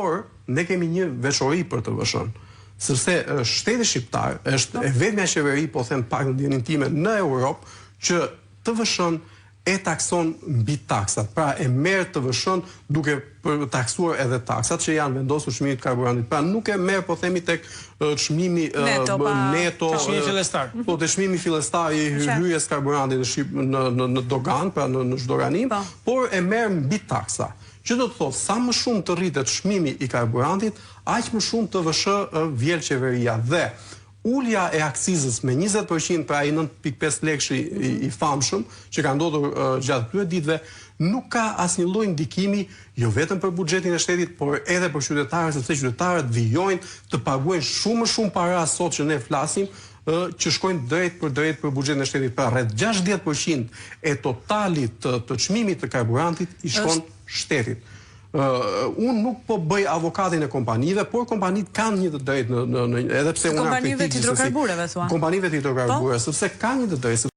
Por, ne kemi një veçori për TVSH-n, sepse shteti shqiptar është e vetmja qeveri, po them pak në ndjenin time, në Europë, që TVSH-n e takson mbi taksat. Pra e merr TVSH-n duke taksuar edhe taksat që janë vendosur çmimit të karburantit. Pra nuk e merr, po themi, tek çmimi neto, çmimi fillestar. Po te çmimi fillestar i hyrjes karburantit në dogan, pra në zhdoganim, por e merr mbi taksa. Që do të thotë, sa më shumë të rritet çmimi i karburantit, aq më shumë TVSH vjel qeveria. Dhe ulja e akcizës me 20%, pra ai 9.5 lekësh i famshëm, që ka ndodhur gjatë këtyre ditëve, nuk ka asnjë lloj ndikimi jo vetëm për buxhetin e shtetit, por edhe për qytetarët, sepse qytetarët vijojnë të paguajnë shumë më shumë para sot që ne flasim, që shkojnë drejt për buxhetin e shtetit. Pra rreth 60% e totalit të çmimit të karburantit i shkon shtetit. Unë nuk po bëj avokatin e kompanive, por kompanitë kanë një të drejtë edhe pse unë kompanive të hidrokarbureve thua. Kompanive të hidrokarbureve, sepse kanë një të drejtë.